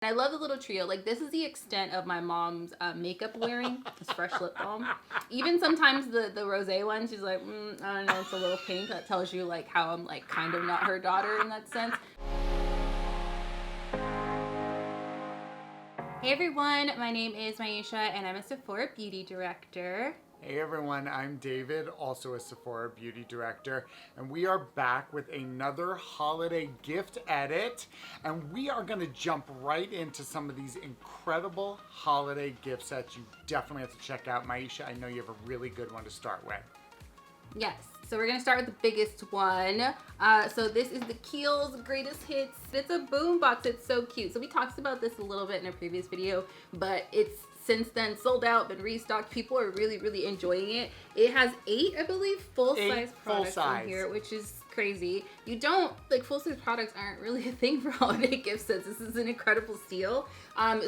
I love the little trio. Like, this is the extent of my mom's makeup wearing. This fresh lip balm. Even sometimes the rosé one, she's like, I don't know, it's a little pink. That tells you, like, how I'm, like, kind of not her daughter in that sense. Hey everyone, my name is Maisha and I'm a Sephora beauty director. Hey everyone, I'm David, also a Sephora beauty director, and we are back with another holiday gift edit, and we are going to jump right into some of these incredible holiday gift sets you definitely have to check out. Maisha, I know you have a really good one to start with. Yes, so we're gonna start with the biggest one. So this is the Kiehls Greatest Hits. It's a boom box. It's so cute. So we talked about this a little bit in a previous video, but it's since then sold out, been restocked. People are really enjoying it. It has 8, I believe, full-size products in here, which is crazy. You don't, like, full-size products aren't really a thing for holiday gift sets. This is an incredible steal.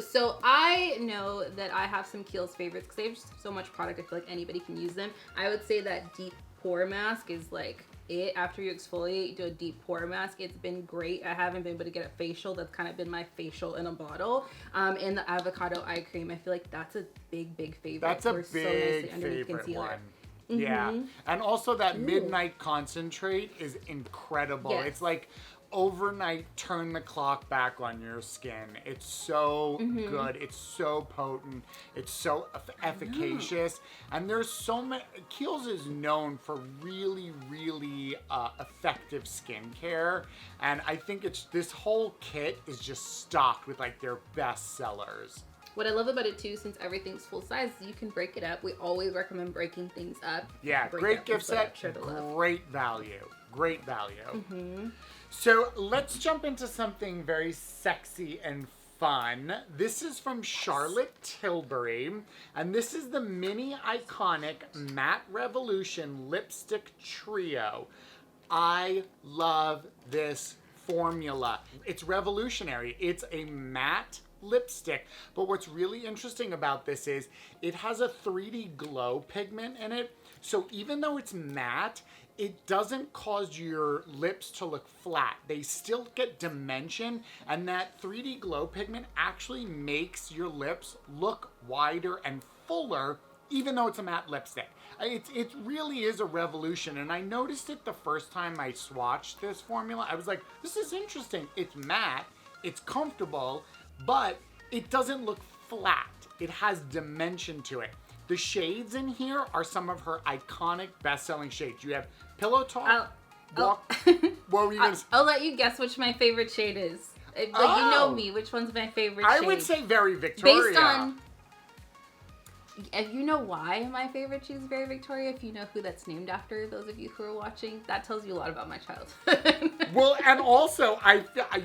So I know that I have some Kiehls favorites because they have just so much product. I feel like anybody can use them. I would say that deep pore mask is like it. After you exfoliate, you do a deep pore mask. It's been great. I haven't been able to get a facial. That's kind of been my facial in a bottle. And the avocado eye cream, I feel like that's a big favorite. That's a big favorite one. Yeah, and also that midnight concentrate is incredible. Yes. It's like overnight turn the clock back on your skin. It's so good. It's so potent. It's so efficacious. And there's so many. Kiehls is known for really effective skincare, and I think it's this whole kit is just stocked with like their best sellers. What I love about it too, since everything's full size, you can break it up. We always recommend breaking things up. Yeah, great gift set, great value. Great value. So let's jump into something very sexy and fun. This is from Charlotte Tilbury, and this is the Mini Iconic Matte Revolution Lipstick Trio. I love this formula. It's revolutionary. It's a matte lipstick, but what's really interesting about this is it has a 3D glow pigment in it. So even though it's matte, it doesn't cause your lips to look flat. They still get dimension, and that 3D glow pigment actually makes your lips look wider and fuller, even though it's a matte lipstick. It really is a revolution, and I noticed it the first time I swatched this formula. I was like, this is interesting. It's matte, it's comfortable, but it doesn't look flat. It has dimension to it. The shades in here are some of her iconic best-selling shades. You have Pillow Talk. What were you gonna say? I'll let you guess which my favorite shade is. Like, you know me. Which one's my favorite shade? I would say Very Victoria. Based on... If you know why my favorite shade is Very Victoria, if you know who that's named after, those of you who are watching, that tells you a lot about my childhood. Well, and also,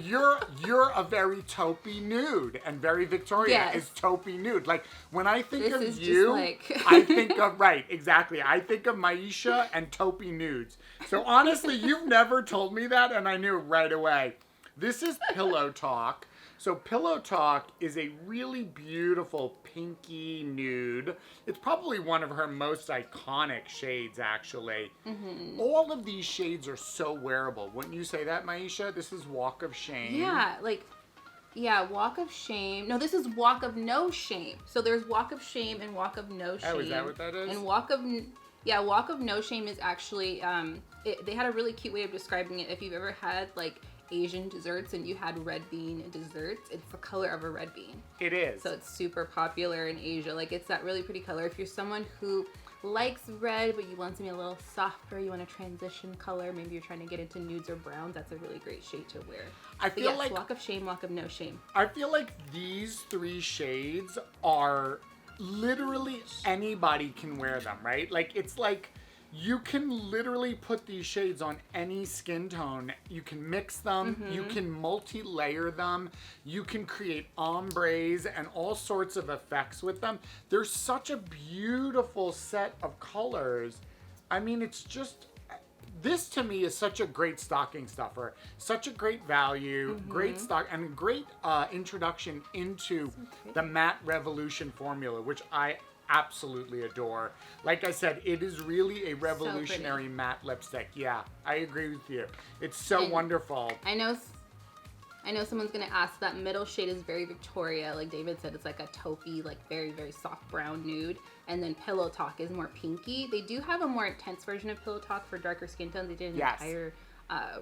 you're a very taupey nude, and Very Victoria is taupey nude. Like, when I think of you, I think of, right, exactly. I think of Maisha and taupey nudes. So honestly, you've never told me that, and I knew right away. This is Pillow Talk. So Pillow Talk is a really beautiful pinky nude. It's probably one of her most iconic shades, actually. All of these shades are so wearable. Wouldn't you say that, Maisha? This is Walk of Shame. Yeah, Walk of Shame. No, this is Walk of No Shame. So there's Walk of Shame and Walk of No Shame. Oh, is that what that is? And Walk of No Shame is actually, they had a really cute way of describing it. If you've ever had, like, Asian desserts and you had red bean desserts, it's the color of a red bean. It is. So it's super popular in Asia. Like, it's that really pretty color. If you're someone who likes red but you want something a little softer, you want a transition color, maybe you're trying to get into nudes or browns, that's a really great shade to wear. I feel like Walk of Shame, Walk of No Shame. I feel like these 3 shades are literally anybody can wear them, right? Like, it's like you can literally put these shades on any skin tone. You can mix them, you can multi-layer them, you can create ombres and all sorts of effects with them. There's such a beautiful set of colors. I mean, it's just, this to me is such a great stocking stuffer, such a great value, great stock, and a great introduction into the Matte Revolution formula, which I absolutely adore. Like I said, it is really a revolutionary matte lipstick. Yeah, I agree with you. It's so wonderful. I know I know someone's gonna ask, that middle shade is very Victoria. Like David said, it's like a taupey, like very, very soft brown nude. And then Pillow Talk is more pinky. They do have a more intense version of Pillow Talk for darker skin tones. They did an entire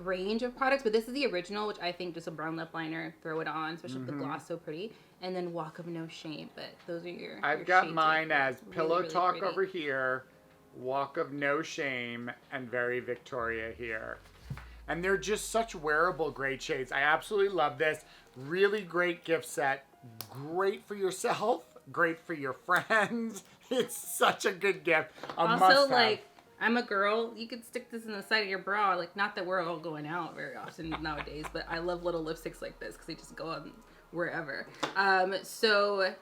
range of products, but this is the original, which I think just a brown lip liner, throw it on, especially with the gloss so pretty. And then Walk of No Shame, but those are your I've got mine right as Pillow really Talk pretty. over here, Walk of No Shame, and Very Victoria here. And they're just such wearable great shades. I absolutely love this. Really great gift set. Great for yourself. Great for your friends. It's such a good gift. Also, like, I'm a girl. You could stick this in the side of your bra. Like, not that we're all going out very often nowadays, but I love little lipsticks like this because they just go on wherever. So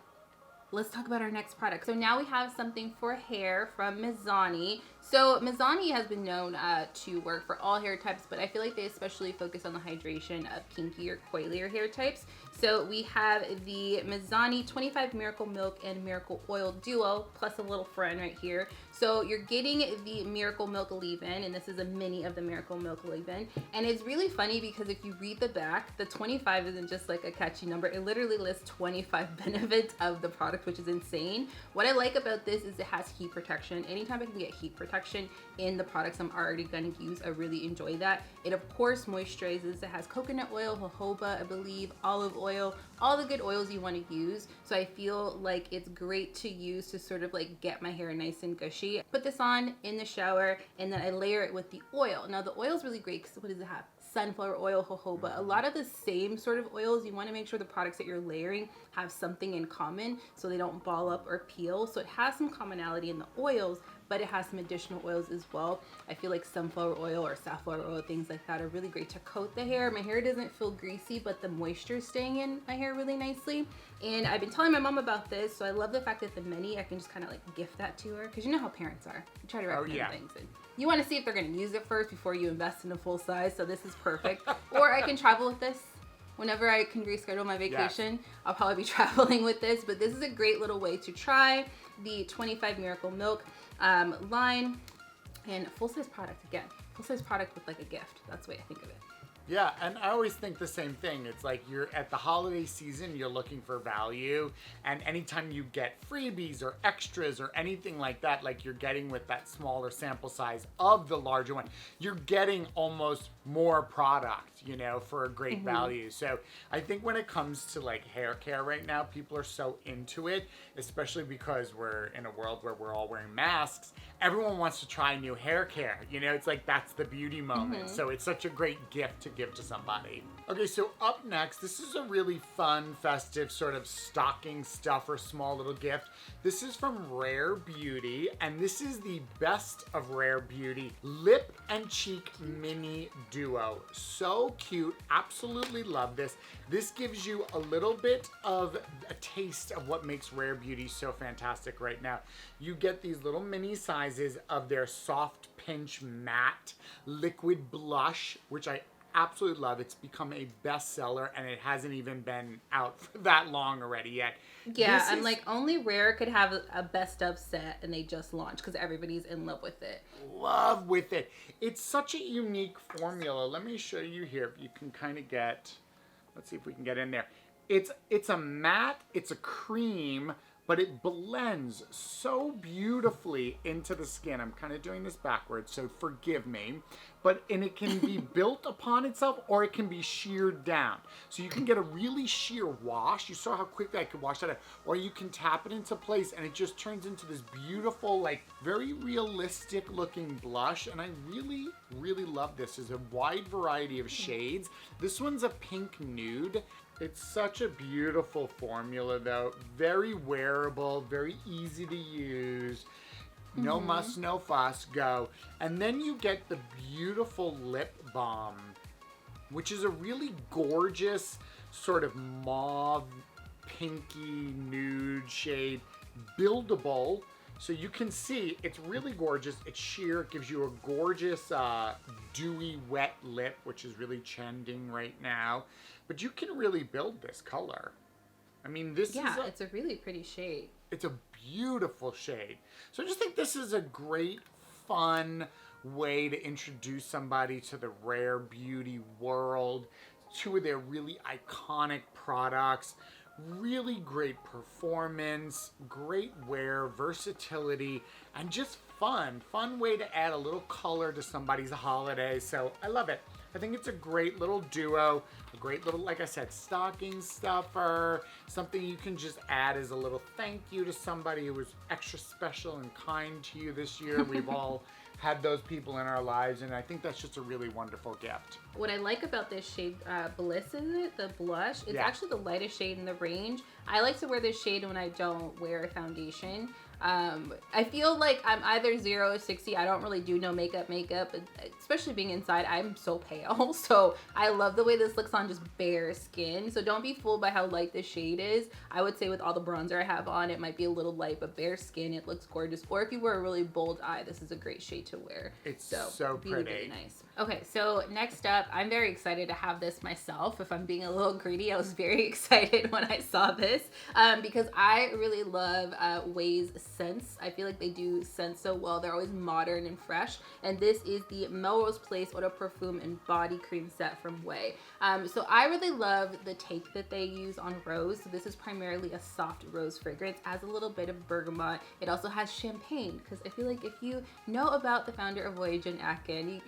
let's talk about our next product. So now we have something for hair from Masani. So Masani has been known to work for all hair types, but I feel like they especially focus on the hydration of kinky or coilier hair types. So we have the Masani 25 Miracle Milk and Miracle Oil Duo, plus a little friend right here. So you're getting the Miracle Milk leave-in, and this is a mini of the Miracle Milk leave-in. And it's really funny because if you read the back, the 25 isn't just like a catchy number. It literally lists 25 benefits of the product, which is insane. What I like about this is it has heat protection. Anytime I can get heat protection in the products I'm already gonna use, I really enjoy that. It of course moisturizes. It has coconut oil, jojoba, I believe, olive oil, all the good oils you want to use. So I feel like it's great to use to sort of like get my hair nice and gushy. Put this on in the shower and then I layer it with the oil. Now the oil is really great because what does it have? Sunflower oil, jojoba, a lot of the same sort of oils. You want to make sure the products that you're layering have something in common so they don't ball up or peel. So it has some commonality in the oils, but it has some additional oils as well. I feel like sunflower oil or safflower oil, things like that are really great to coat the hair. My hair doesn't feel greasy, but the moisture is staying in my hair really nicely. And I've been telling my mom about this, so I love the fact that the mini, I can just kind of like gift that to her, because you know how parents are. You try to recommend things and you want to see if they're going to use it first before you invest in a full size, so this is perfect. Or I can travel with this. Whenever I can reschedule my vacation, I'll probably be traveling with this, but this is a great little way to try the 25 Miracle Milk line, and full-size product again. Full-size product with like a gift. That's the way I think of it. Yeah, and I always think the same thing. It's like you're at the holiday season, you're looking for value, and anytime you get freebies or extras or anything like that, like you're getting with that smaller sample size of the larger one, you're getting almost more product, you know, for a great value. So I think when it comes to like hair care right now, people are so into it, especially because we're in a world where we're all wearing masks. Everyone wants to try new hair care. You know, it's like that's the beauty moment. So it's such a great gift to give to somebody. Okay, so up next, this is a really fun, festive sort of stocking stuffer, small little gift. This is from Rare Beauty, and this is the Best of Rare Beauty Lip and Cheek Mini Duo. So cute, absolutely love this. This gives you a little bit of a taste of what makes Rare Beauty so fantastic right now. You get these little mini sizes of their Soft Pinch Matte Liquid Blush, which I absolutely love. It's become a bestseller, and it hasn't even been out for that long already yet. Yeah, I'm like, only Rare could have a best of set, and they just launched because everybody's in love with it. Love with it. It's such a unique formula. Let me show you here if you can kind of get, let's see if we can get in there. It's a matte, it's a cream, but it blends so beautifully into the skin. I'm kind of doing this backwards, so forgive me. And it can be built upon itself, or it can be sheared down. So you can get a really sheer wash. You saw how quickly I could wash that out. Or you can tap it into place, and it just turns into this beautiful, like, very realistic looking blush. And I really, really love this. There's a wide variety of shades. This one's a pink nude. It's such a beautiful formula though. Very wearable, very easy to use. No muss, no fuss, go. And then you get the beautiful lip balm, which is a really gorgeous sort of mauve, pinky, nude shade, buildable. So you can see it's really gorgeous. It's sheer. It gives you a gorgeous dewy, wet lip, which is really trending right now. But you can really build this color. I mean, this is it's a really pretty shade. It's a beautiful shade. So I just think this is a great, fun way to introduce somebody to the Rare Beauty world. two of their really iconic products. Really great performance, great wear, versatility, and just fun. Fun way to add a little color to somebody's holiday. So I love it. I think it's a great little duo, a great little, like I said, stocking stuffer, something you can just add as a little thank you to somebody who was extra special and kind to you this year. We've all had those people in our lives, and I think that's just a really wonderful gift. What I like about this shade, Bliss, is it? The blush. It's actually the lightest shade in the range. I like to wear this shade when I don't wear foundation. I feel like I'm either 0 or 60. I don't really do no makeup, especially being inside. I'm so pale, so I love the way this looks on just bare skin. So don't be fooled by how light this shade is. I would say with all the bronzer I have on, it might be a little light, but bare skin, it looks gorgeous. Or if you wear a really bold eye, this is a great shade to wear. It's so pretty. Really, really nice. Okay, so next up, I'm very excited to have this myself. If I'm being a little greedy, I was very excited when I saw this because I really love Waze scents. I feel like they do scents so well. They're always modern and fresh. And this is the Melrose Place Eau de Perfume and Body Cream set from Way. So I really love the take that they use on rose. So this is primarily a soft rose fragrance. Adds a little bit of bergamot. It also has champagne because I feel like if you know about the founder of Way, Jen Atkin,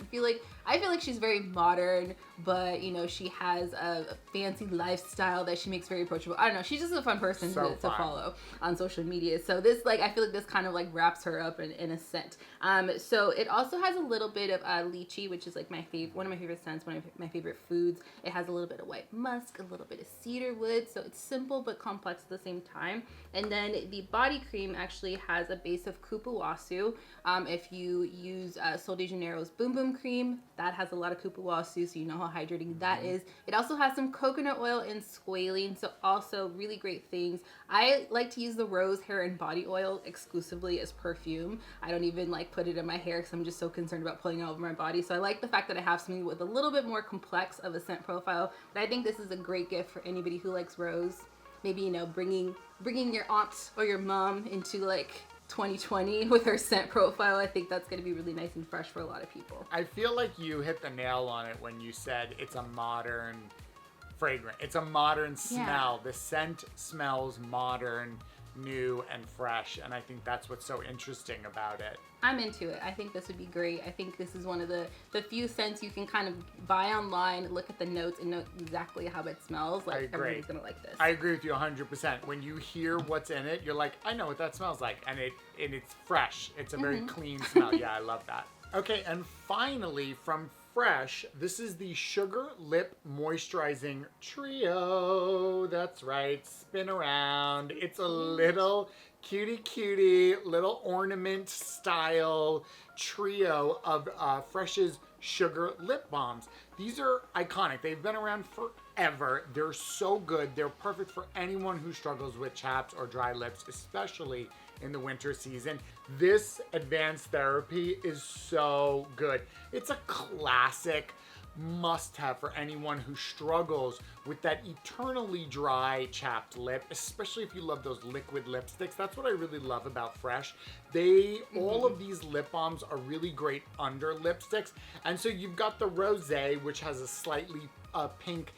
I feel like she's very modern, but you know, she has a fancy lifestyle that she makes very approachable. I don't know. She's just a fun person to follow on social media. So this, I feel like this kind of wraps her up in a scent. So it also has a little bit of lychee, which is one of my favorite scents, one of my favorite foods. It has a little bit of white musk, a little bit of cedar wood. So it's simple but complex at the same time. And then the body cream actually has a base of kupuwasu. If you use Sol de Janeiro's Boom Boom Cream, that has a lot of kupuwasu, so you know how hydrating that is. It also has some coconut oil and squalene, so also really great things. I like to use the rose hair and body oil exclusively as perfume. I don't even put it in my hair because I'm just so concerned about pulling it all over my body. So I like the fact that I have something with a little bit more complex of a scent profile. But I think this is a great gift for anybody who likes rose. Maybe, bringing your aunt or your mom into 2020 with her scent profile. I think that's going to be really nice and fresh for a lot of people. I feel like you hit the nail on it when you said it's a modern fragrance. It's a modern smell. The scent smells modern, new, and fresh, and I think that's what's so interesting about it. I'm into it. I think this would be great. I think this is one of the few scents you can kind of buy online, look at the notes, and know exactly how it smells. I agree. Everybody's gonna like this. I agree with you 100%. When you hear what's in it, you're like, I know what that smells like, and it's fresh. It's a very clean smell. Yeah, I love that. Okay, and finally from Fresh, this is the Sugar Lip Moisturizing Trio. That's right, spin around. It's a little cutie, little ornament style trio of Fresh's Sugar Lip Balms. These are iconic. They've been around forever. They're so good. They're perfect for anyone who struggles with chapped or dry lips, especially in the winter season. This advanced therapy is so good. It's a classic must-have for anyone who struggles with that eternally dry chapped lip, especially if you love those liquid lipsticks. That's what I really love about Fresh. All of these lip balms are really great under lipsticks. And so you've got the Rosé, which has a slightly pink,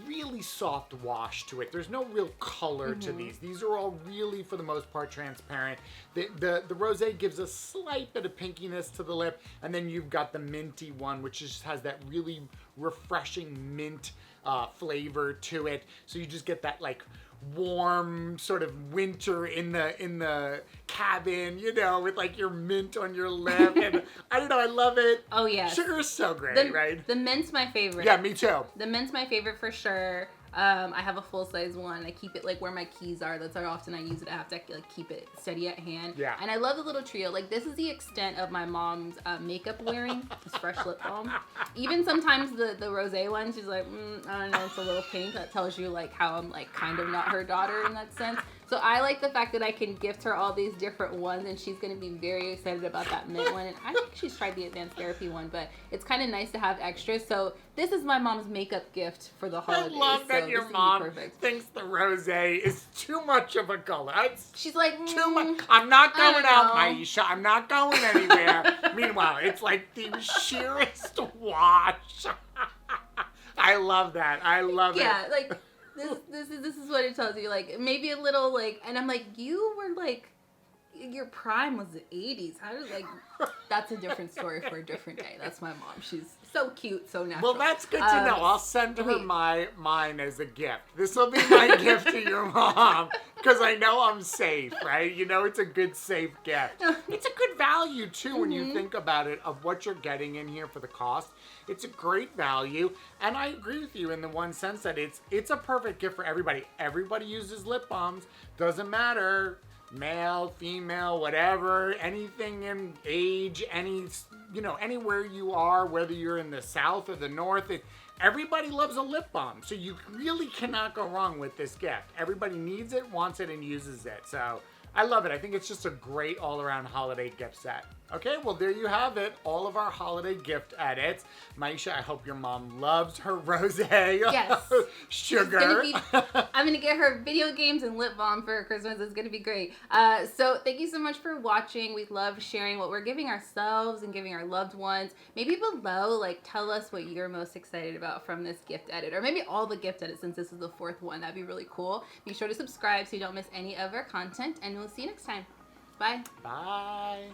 really soft wash to it. There's no real color to these. These are all really, for the most part, transparent. The Rosé gives a slight bit of pinkiness to the lip, and then you've got the minty one, which just has that really refreshing mint flavor to it. So you just get that warm sort of winter in the cabin, with your mint on your lip, and I don't know, I love it. Oh yes, sugar is so great, right? The mint's my favorite. Yeah, me too. The mint's my favorite for sure. I have a full size one. I keep it where my keys are. That's how often I use it. I have to keep it steady at hand. Yeah. And I love the little trio. This is the extent of my mom's makeup wearing. This Fresh lip balm. Even sometimes the rosé one, she's like, I don't know, it's a little pink. That tells you how I'm kind of not her daughter in that sense. So I like the fact that I can gift her all these different ones, and she's going to be very excited about that mint one. And I think she's tried the advanced therapy one, but it's kind of nice to have extras. So this is my mom's makeup gift for the holidays. I love that your mom thinks the rosé is too much of a color. She's like, too much. I'm not going out, Maisha. I'm not going anywhere. Meanwhile, it's the sheerest wash. I love that. I love it. Yeah, like this is what it tells you. Like maybe a little like, and I'm like, you were like, your prime was the 80s. How did like? That's a different story for a different day. That's my mom. She's so cute, so natural. Well, that's good to know. I'll send her mine as a gift. This will be my gift to your mom because I know I'm safe, right? You know, it's a good, safe gift. It's a good value too when you think about it of what you're getting in here for the cost. It's a great value, and I agree with you in the one sense that it's a perfect gift for everybody. Everybody uses lip balms. Doesn't matter. Male, female, whatever, anything in age, anywhere you are, whether you're in the South or the North, everybody loves a lip balm. So you really cannot go wrong with this gift. Everybody needs it, wants it, and uses it. So I love it. I think it's just a great all-around holiday gift set. Okay, well, there you have it. All of our holiday gift edits. Maisha, I hope your mom loves her rosé. Yes. Sugar. I'm going to get her video games and lip balm for Christmas. It's going to be great. So thank you so much for watching. We love sharing what we're giving ourselves and giving our loved ones. Maybe below, like, tell us what you're most excited about from this gift edit. Or maybe all the gift edits since this is the 4th one. That'd be really cool. Be sure to subscribe so you don't miss any of our content. And we'll see you next time. Bye. Bye.